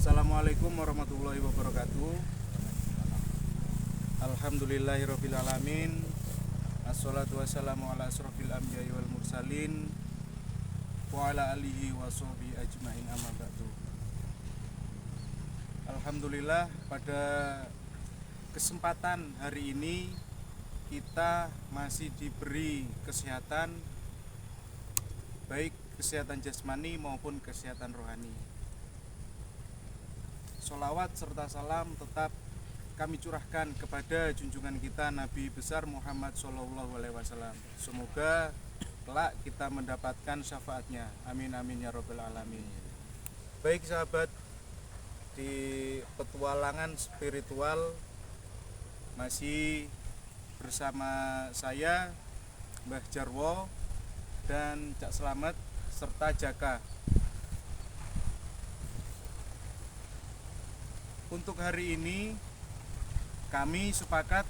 Assalamualaikum warahmatullahi wabarakatuh. Alhamdulillahirrabbilalamin. Assalatu wassalamu ala asrofil anbiya'i wal mursalin wa ala alihi wa sahbihi ajma'in amma ba'du. Alhamdulillah, pada kesempatan hari ini kita masih diberi kesehatan, baik kesehatan jasmani maupun kesehatan rohani. Sholawat serta salam tetap kami curahkan kepada junjungan kita Nabi besar Muhammad SAW. Semoga kelak kita mendapatkan syafaatnya. Amin amin ya robbal alamin. Baik sahabat, di petualangan spiritual masih bersama saya Mbah Jarwo dan Cak Slamet serta Jaka. Untuk hari ini kami sepakat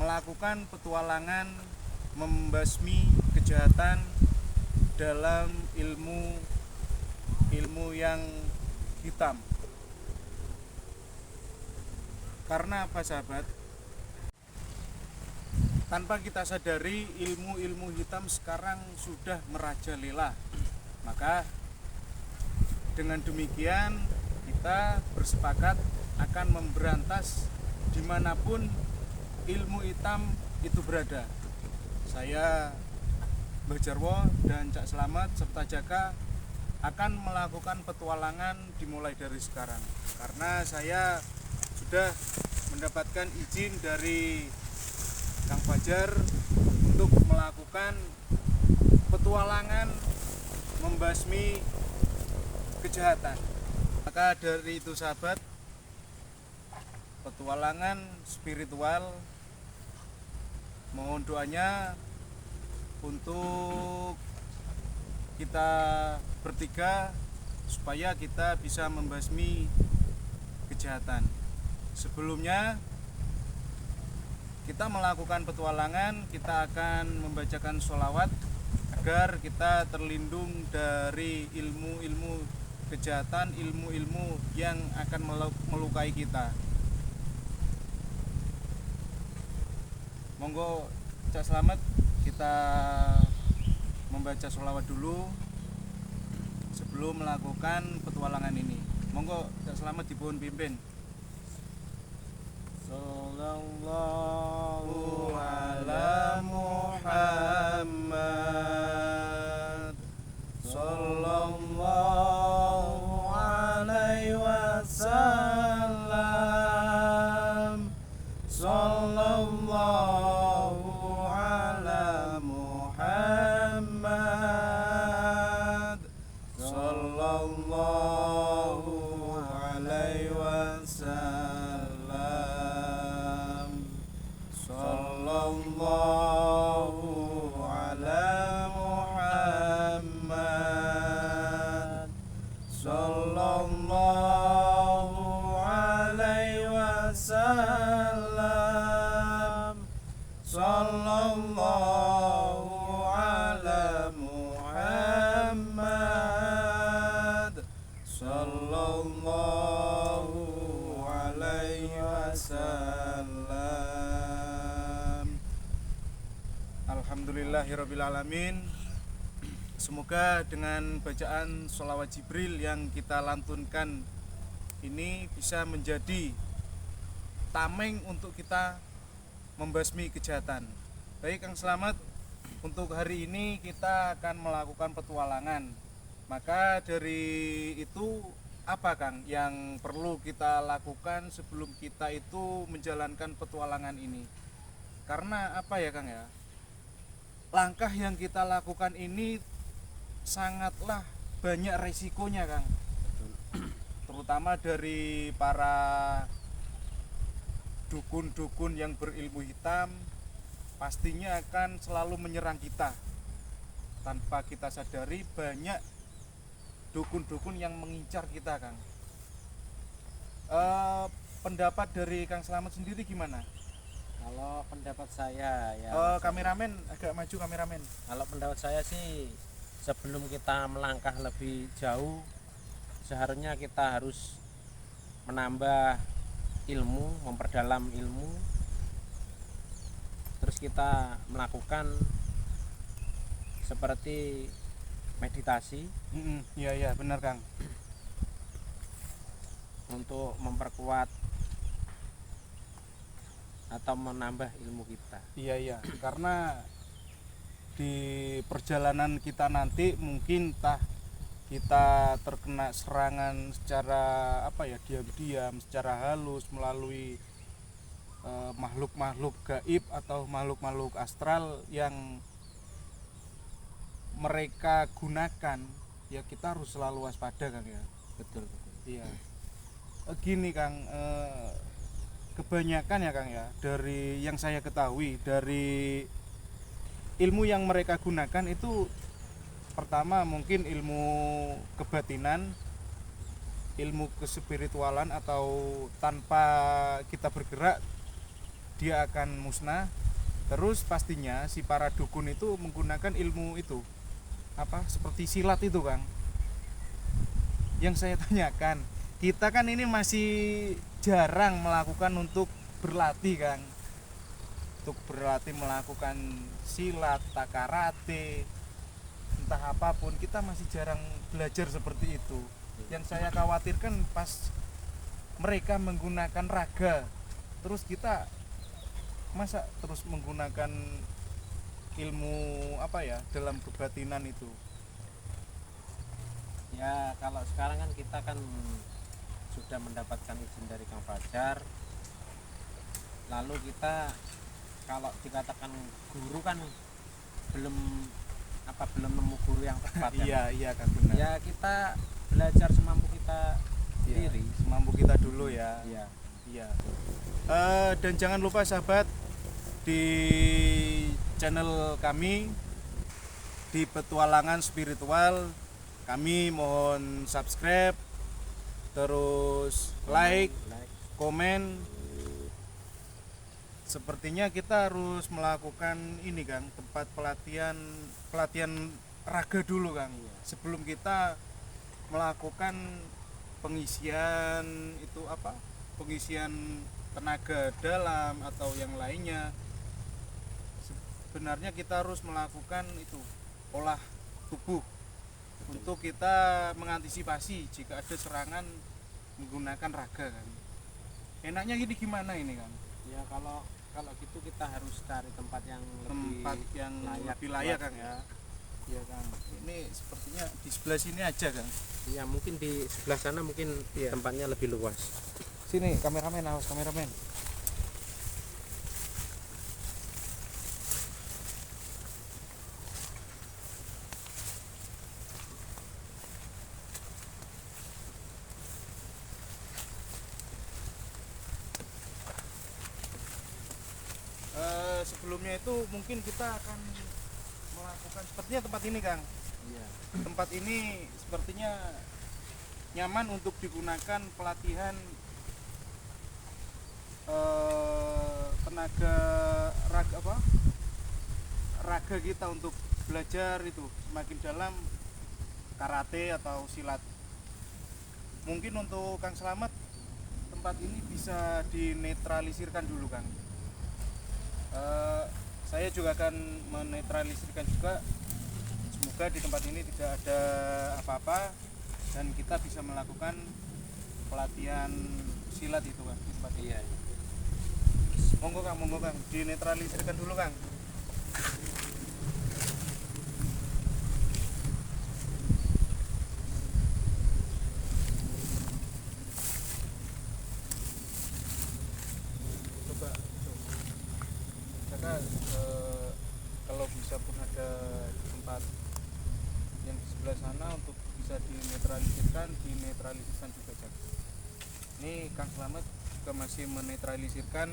melakukan petualangan membasmi kejahatan dalam ilmu yang hitam. Karena apa sahabat? Tanpa kita sadari ilmu hitam sekarang sudah merajalela. Maka dengan demikian kita bersepakat akan memberantas dimanapun ilmu hitam itu berada. Saya Mbah Jarwo dan Cak Slamet serta Jaka akan melakukan petualangan dimulai dari sekarang. Karena saya sudah mendapatkan izin dari Kang Fajar untuk melakukan petualangan membasmi kejahatan. Maka dari itu sahabat, petualangan spiritual mohon doanya untuk kita bertiga supaya kita bisa membasmi kejahatan. Sebelumnya kita melakukan petualangan, kita akan membacakan sholawat agar kita terlindung dari ilmu kejahatan, ilmu yang akan melukai kita. Monggo Cak Slamet, kita membaca sholawat dulu sebelum melakukan petualangan ini. Monggo Cak Slamet dipun pimpin. Sallallahu ala Muhammad sallallahu alaihi wasallam sallallahu ala Muhammad sallallahu alaihi wasallam sallallahu ala Muhammad sallallahu alaihi wasallam sallallahu ala Muhammad sallallahu alaihi wasallam. Alhamdulillahirabbil alamin. Semoga dengan bacaan sholawat Jibril yang kita lantunkan ini bisa menjadi tameng untuk kita membasmi kejahatan. Baik Kang Slamet, untuk hari ini kita akan melakukan petualangan. Maka dari itu apa Kang yang perlu kita lakukan sebelum kita itu menjalankan petualangan ini? Karena apa ya Kang ya? Langkah yang kita lakukan ini sangatlah banyak resikonya Kang. Terutama dari para dukun-dukun yang berilmu hitam pastinya akan selalu menyerang kita. Tanpa kita sadari banyak dukun-dukun yang mengincar kita Kang. Pendapat dari Kang Slamet sendiri gimana? Kalau pendapat saya ya, kameramen agak maju kameramen. kalau pendapat saya sih sebelum kita melangkah lebih jauh, seharusnya kita harus menambah ilmu, memperdalam ilmu, terus kita melakukan seperti meditasi. Iya benar Kang, untuk memperkuat atau menambah ilmu kita. Iya karena di perjalanan kita nanti mungkin kita terkena serangan secara diam-diam, secara halus melalui makhluk-makhluk gaib atau makhluk-makhluk astral yang mereka gunakan, ya kita harus selalu waspada Kang ya. Betul. Iya. Gini Kang, kebanyakan ya Kang ya, dari yang saya ketahui dari ilmu yang mereka gunakan itu, pertama mungkin ilmu kebatinan, ilmu kespiritualan, atau tanpa kita bergerak dia akan musnah. Terus pastinya si para dukun itu menggunakan ilmu itu seperti silat itu Kang. Yang saya tanyakan, kita kan ini masih jarang melakukan untuk berlatih Kang, untuk berlatih melakukan silat, takarate, entah apapun, kita masih jarang belajar seperti itu. Yang saya khawatirkan pas mereka menggunakan raga, terus kita masa terus menggunakan ilmu dalam kebatinan itu. Ya kalau sekarang kan kita kan sudah mendapatkan izin dari Kang Fajar, lalu kita kalau dikatakan guru kan belum nemu guru yang tepat. Iya Kang, benar. Ya kita belajar semampu kita sendiri, semampu kita dulu ya. Iya. Dan jangan lupa sahabat, di channel kami di Petualangan Spiritual, kami mohon subscribe, terus like, komen. Sepertinya kita harus melakukan ini Kang, tempat pelatihan raga dulu Kang, sebelum kita melakukan pengisian tenaga dalam atau yang lainnya. Sebenarnya kita harus melakukan itu, olah tubuh, untuk kita mengantisipasi jika ada serangan menggunakan raga kan. Enaknya ini gimana ini Kang? Ya kalau gitu kita harus cari tempat yang lebih layak Kang ya. Iya Kang. Ini sepertinya di sebelah sini aja Kang. Ya mungkin di sebelah sana mungkin tempatnya lebih luas. Sini kameramen, awas kameramen. Sebelumnya itu mungkin kita akan melakukan sepertinya tempat ini Kang. Iya. Tempat ini sepertinya nyaman untuk digunakan pelatihan tenaga raga kita untuk belajar itu semakin dalam karate atau silat. Mungkin untuk Kang Slamet, tempat ini bisa dinetralisirkan dulu Kang. Saya juga akan menetralisirkan juga. Semoga di tempat ini tidak ada apa-apa dan kita bisa melakukan pelatihan silat itu Kang di tempat ini. Iya. Monggo Kang, dinetralisirkan dulu Kang. Coba kalau bisa pun ada di tempat yang di sebelah sana untuk bisa dinetralisirkan juga Jack. Ini Kang Slamet juga masih menetralisirkan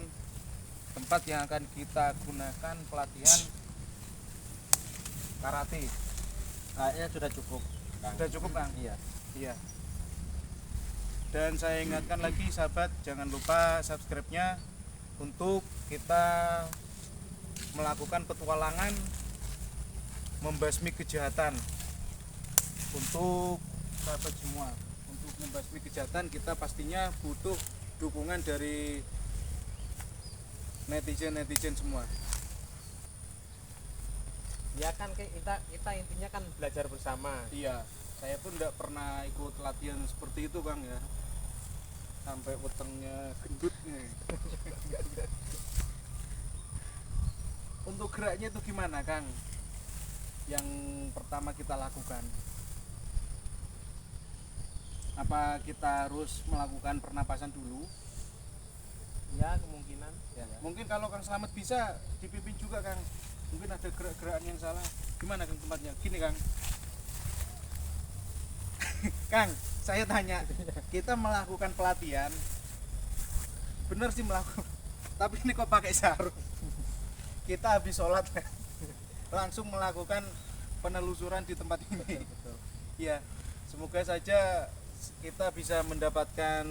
tempat yang akan kita gunakan pelatihan karate. Kayaknya sudah cukup Kang. Sudah cukup Kang? Iya. Dan saya ingatkan lagi sahabat, jangan lupa subscribe-nya untuk kita melakukan petualangan membasmi kejahatan untuk sahabat semua, untuk untuk membasmi kejahatan, kita pastinya butuh dukungan dari netizen semua. Ya kan kita intinya kan belajar bersama. Iya, saya pun tidak pernah ikut latihan seperti itu Kang ya, sampai wetengnya gendut nih. Untuk geraknya itu gimana Kang? Yang pertama kita lakukan, apa kita harus melakukan pernapasan dulu? Ya kemungkinan ya. Mungkin kalau Kang Slamet bisa dipimpin juga Kang, mungkin ada gerak-gerakan yang salah. Gimana Kang tempatnya? Gini Kang. Kang, saya tanya, kita melakukan pelatihan, bener sih melakukan, tapi ini kok pakai sarung? Kita habis sholat langsung melakukan penelusuran di tempat ini. Betul. Ya, semoga saja kita bisa mendapatkan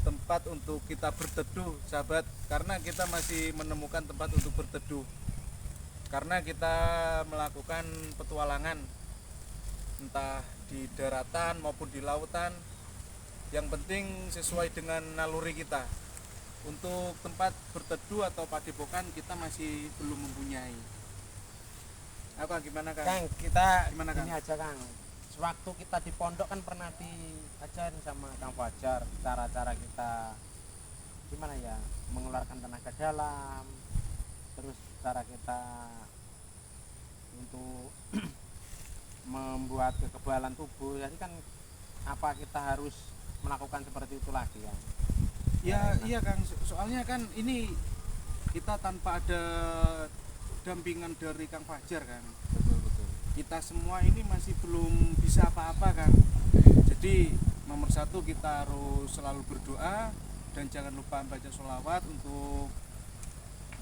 tempat untuk kita berteduh sahabat, karena kita masih menemukan tempat untuk berteduh, karena kita melakukan petualangan entah di daratan maupun di lautan, yang penting sesuai dengan naluri kita. Untuk tempat berteduh atau padepokan kita masih belum mempunyai. Apa gimana Kang? Kang, kita Gimana, Kang? ini aja Kang. Sewaktu kita di pondok kan pernah diajarin sama Kang Fajar cara-cara kita gimana ya, mengeluarkan tenaga dalam, terus cara kita untuk membuat kekebalan tubuh. Jadi kan apa kita harus melakukan seperti itu lagi ya? Ya iya Kang, soalnya kan ini kita tanpa ada dampingan dari Kang Fajar kan. Betul. Kita semua ini masih belum bisa apa-apa Kang. Jadi nomor satu kita harus selalu berdoa dan jangan lupa baca sholawat untuk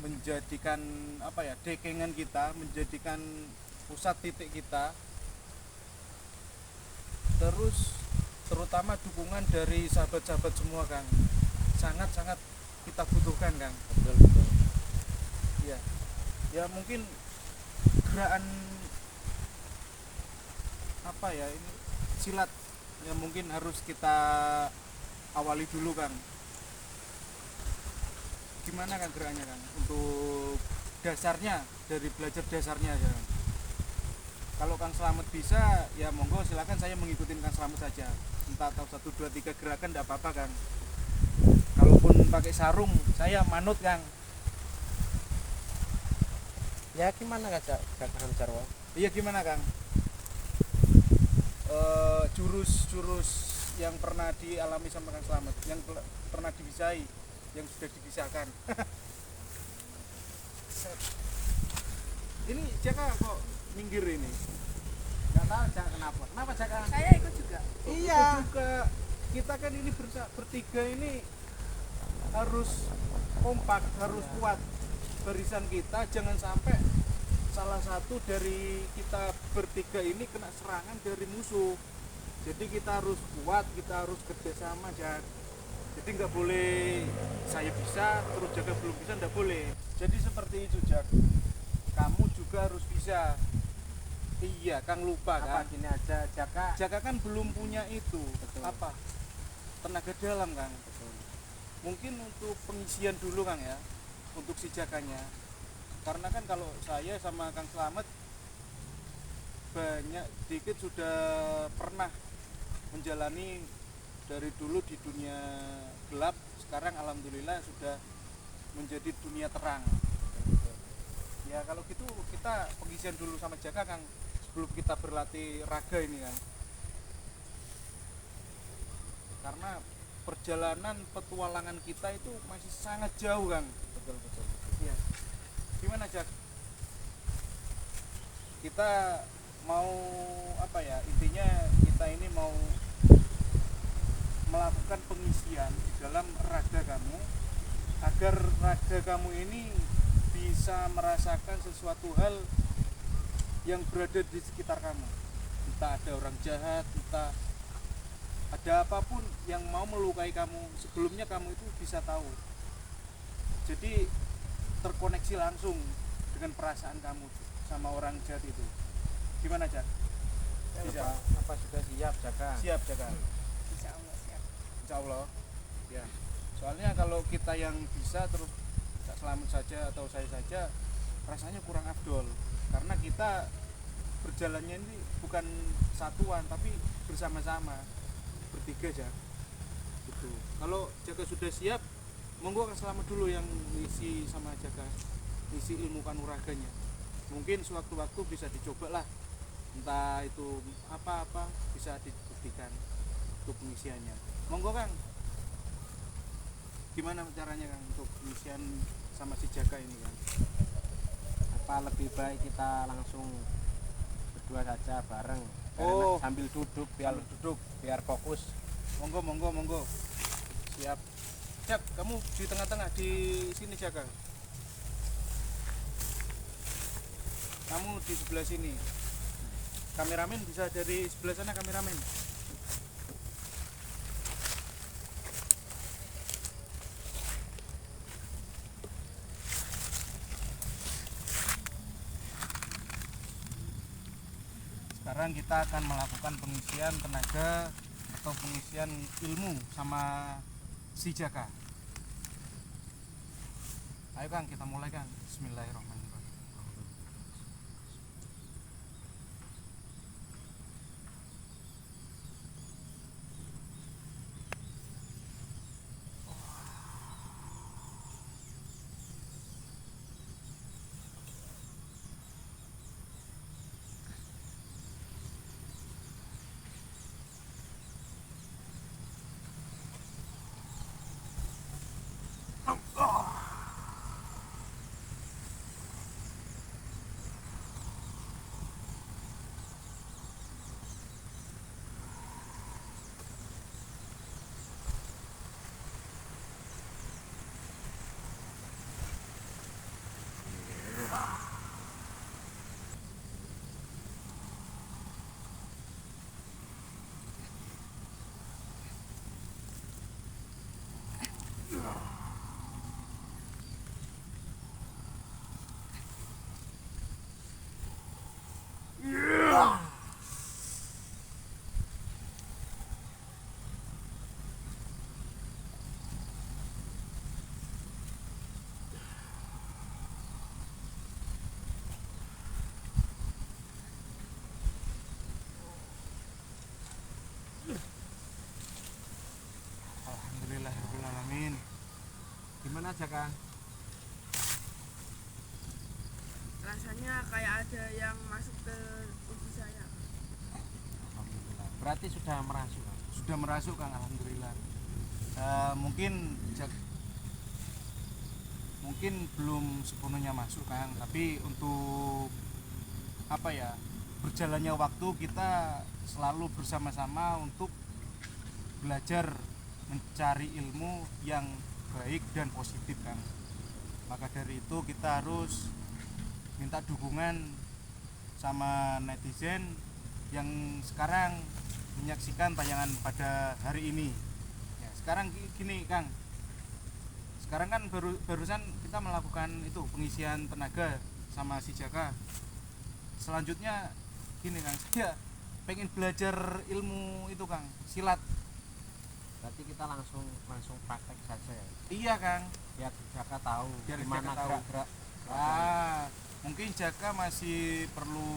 menjadikan apa ya, dekengan kita, menjadikan pusat titik kita. Terus terutama dukungan dari sahabat-sahabat semua Kang, sangat-sangat kita butuhkan Kang. Betul. Iya. Ya mungkin gerakan apa ya, ini silat yang mungkin harus kita awali dulu Kang. Gimana Kang gerakannya Kang? Untuk dasarnya, dari belajar dasarnya aja Kang. Kalau Kang Slamet bisa, ya monggo silakan saya mengikuti Kang Slamet saja. Entah tahu 1, 2, 3 gerakan tidak apa-apa Kang. Kalaupun pakai sarung, saya manut Kang. Ya gimana Kang Jarwo? Iya gimana Kang? Jurus-jurus yang pernah dialami sama Kang Slamet, yang pernah dibisai, yang sudah dibisahkan. Ini Jaka kok minggir ini? Nggak tahu Jaka kenapa Jaka? Saya ikut juga. Iya juga. Kita kan ini bertiga ini harus kompak, harus kuat. Barisan kita jangan sampai salah satu dari kita bertiga ini kena serangan dari musuh. Jadi kita harus kuat, kita harus kerjasama Jak. Jadi nggak boleh saya bisa terus Jaka belum bisa, nggak boleh. Jadi seperti itu Jak. Kamu juga harus bisa. Iya, Kang lupa Apa kan? gini aja Jaka kan belum punya itu. Betul. Apa? Tenaga dalam Kang. Betul. Mungkin untuk pengisian dulu Kang ya, untuk si Jakanya. Karena kan kalau saya sama Kang Slamet banyak dikit sudah pernah menjalani dari dulu di dunia gelap, sekarang alhamdulillah sudah menjadi dunia terang. Ya kalau gitu kita pengisian dulu sama Jaka Kang, sebelum kita berlatih raga ini kan. Karena perjalanan petualangan kita itu masih sangat jauh Kang. Betul. Iya. Gimana Jak? Kita mau apa ya, intinya kita ini mau melakukan pengisian di dalam raga kamu, agar raga kamu ini bisa merasakan sesuatu hal yang berada di sekitar kamu. Entah ada orang jahat, entah ada apapun yang mau melukai kamu, sebelumnya kamu itu bisa tahu. Jadi terkoneksi langsung dengan perasaan kamu sama orang jahat itu. Gimana Jak? Bisa? Apa sudah siap Jaka? Siap Jaka. Insya Allah siap. Insya Allah ya, soalnya kalau kita yang bisa terus tak selamat saja atau saya saja rasanya kurang afdol, karena kita berjalannya ini bukan satuan tapi bersama-sama bertiga aja gitu. Kalau Jaka sudah siap, monggo Kang Selamat dulu yang ngisi sama Jaka, ngisi ilmu kanuraganya. Mungkin sewaktu-waktu bisa dicoba lah, entah itu apa-apa bisa dibuktikan untuk pengisiannya. Monggo Kang, gimana caranya Kang untuk pengisian sama si Jaka ini Kang? Apa lebih baik kita langsung berdua saja bareng? Oh. Sambil duduk biar Duduk, biar fokus. monggo siap. Jak, kamu di tengah-tengah di sini Jaka, kamu di sebelah sini. Kameramen bisa dari sebelah sana, kameramen. Sekarang kita akan melakukan pengisian tenaga atau pengisian ilmu sama si Jaka. Ayo Kang, kita mulai Kang. Bismillahirrahmanirrahim. Alhamdulillahirrahmanirrahim. Gimana Jaka? Rasanya kayak ada yang masuk ke tubuh saya. Alhamdulillah. Berarti sudah merasuk. Sudah merasuk Kang, alhamdulillah. Mungkin belum sepenuhnya masuk Kang, tapi untuk apa ya, berjalannya waktu kita selalu bersama-sama untuk belajar mencari ilmu yang baik dan positif Kang. Maka dari itu kita harus minta dukungan sama netizen yang sekarang menyaksikan tayangan pada hari ini ya. Sekarang gini Kang, sekarang kan barusan kita melakukan itu pengisian tenaga sama si Jaka. Selanjutnya gini Kang, saya pengen belajar ilmu itu Kang, silat. Berarti kita langsung praktek saja ya. Iya Kang, Biar Jaka tahu Biar gimana Jaka tahu. gerak-gerak. Mungkin Jaka masih perlu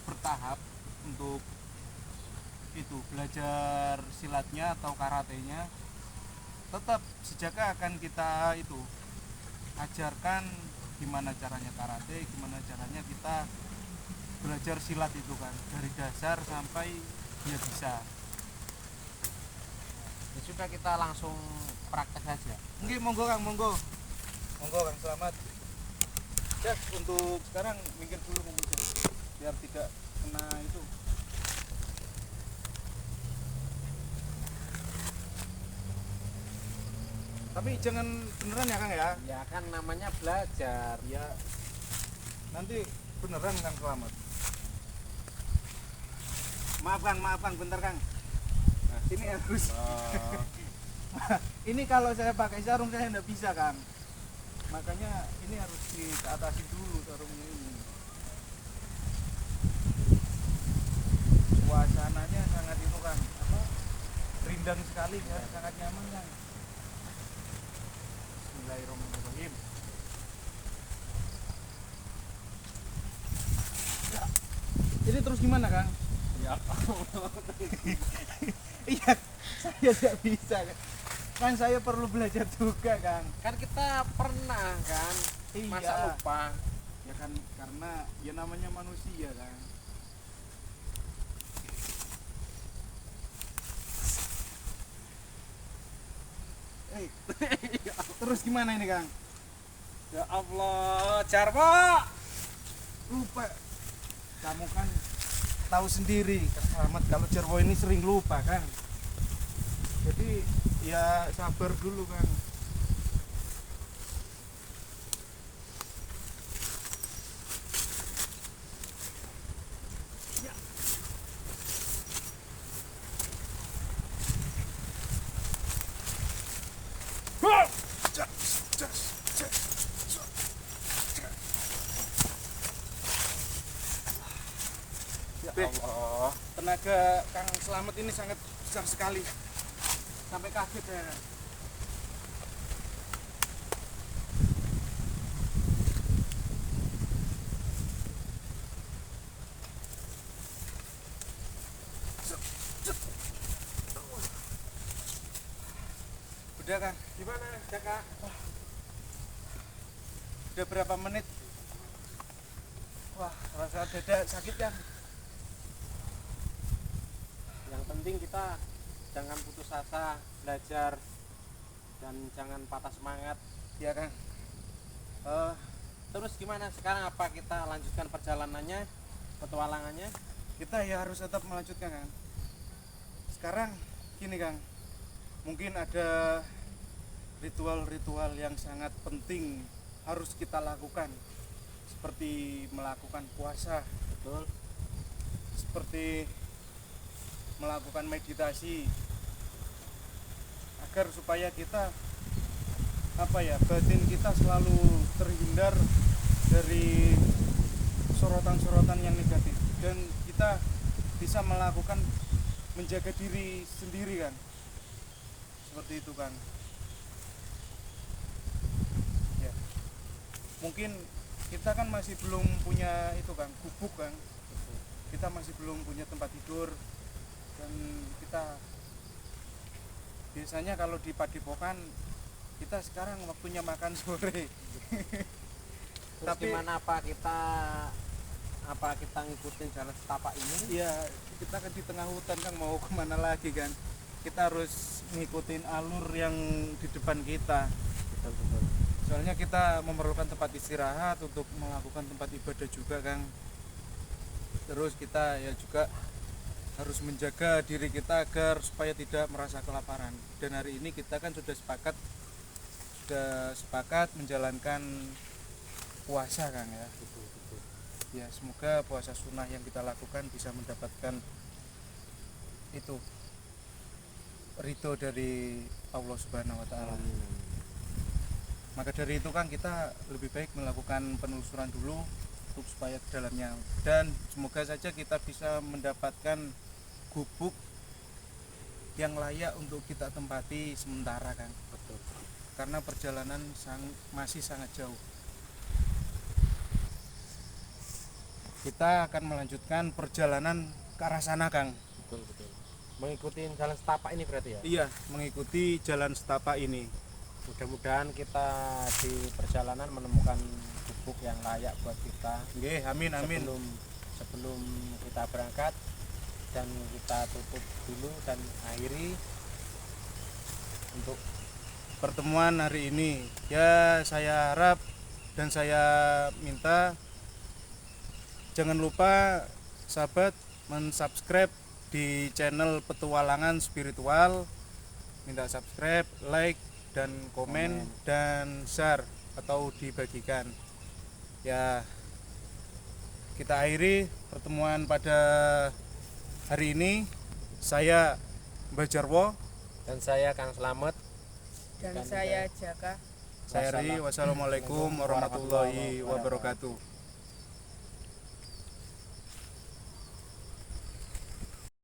bertahap untuk itu belajar silatnya atau karatenya. Tetap si Jaka akan kita itu ajarkan gimana caranya karate, gimana caranya kita belajar silat itu kan, dari dasar sampai dia bisa. Ya sudah, kita langsung praktek saja. Mungkin monggo Kang, monggo Kang, selamat. Jak, untuk sekarang minggir dulu mungkin biar tidak kena itu. Tapi jangan beneran ya Kang ya. Ya kan namanya belajar. Ya. Nanti beneran Kang selamat. Maaf Kang, bentar Kang. Nah, sini harus. Ini kalau saya pakai sarung saya nggak bisa Kang. Makanya ini harus diatasi dulu sarungnya ini. Suasananya sangat itu Kang, apa? rindang sekali ya, sangat nyaman Kang. Bismillahirrahmanirrahim. Ya. Ini terus gimana Kang? Ya. Iya, saya tidak bisa kan saya perlu belajar juga Kang. Kan kita pernah kan, masa Iya. lupa. Ya kan karena ya namanya manusia kan. Terus gimana ini Kang? Ya Allah, Jarwo. Lupa. Kamu kan tahu sendiri Kang Slamet kalau Jarwo ini sering lupa Kang. Jadi ya sabar dulu Kang. Ya Beh. Allah. Tenaga Kang Slamet ini sangat besar sekali. Sampai kaget saya. Kang. Udah Kang, Gimana, Jaka? udah berapa menit? Wah, rasa dada sakit Kang. Yang penting kita jangan putus asa, belajar dan jangan patah semangat. Ya Kang. Terus gimana sekarang, apa kita lanjutkan perjalanannya, petualangannya? Kita ya harus tetap melanjutkan Kang. Sekarang gini Kang, mungkin ada ritual-ritual yang sangat penting harus kita lakukan, seperti melakukan puasa, Betul. seperti melakukan meditasi, agar supaya kita batin kita selalu terhindar dari sorotan-sorotan yang negatif, dan kita bisa melakukan menjaga diri sendiri kan, seperti itu kan. Ya, mungkin kita kan masih belum punya itu kan, gubuk kan, kita masih belum punya tempat tidur, dan kita biasanya kalau di Padepokan kita sekarang waktunya makan sore. Terus Tapi- gimana, apa kita ngikutin jalan setapak ini? Iya, kita kan di tengah hutan kan, mau kemana lagi kan, kita harus ngikutin alur yang di depan kita. Betul. Soalnya kita memerlukan tempat istirahat untuk melakukan tempat ibadah juga Kang. Terus kita ya juga harus menjaga diri kita agar supaya tidak merasa kelaparan. Dan hari ini kita kan sudah sepakat menjalankan puasa Kang ya. Betul. Ya semoga puasa sunnah yang kita lakukan bisa mendapatkan itu ridho dari Allah Subhanahu wa taala. Maka dari itu kan kita lebih baik melakukan penelusuran dulu untuk supaya ke dalamnya, dan semoga saja kita bisa mendapatkan gubuk yang layak untuk kita tempati sementara Kang. Betul. Karena perjalanan masih sangat jauh. Kita akan melanjutkan perjalanan ke arah sana Kang. Betul. Mengikuti jalan setapak ini berarti ya? Iya, mengikuti jalan setapak ini. Mudah-mudahan kita di perjalanan menemukan gubuk yang layak buat kita. Nggih, amin amin. Sebelum kita berangkat, dan kita tutup dulu dan akhiri untuk Pertemuan hari ini. Ya, saya harap dan saya minta jangan lupa sahabat mensubscribe di channel Petualangan Spiritual. Minta subscribe, like, dan komen, dan share atau dibagikan. Ya, kita akhiri pertemuan pada hari ini. Saya Mbah Jarwo, dan saya Kang Slamet. Dan saya Jaka. saya Ri. Wassalamualaikum warahmatullahi wabarakatuh.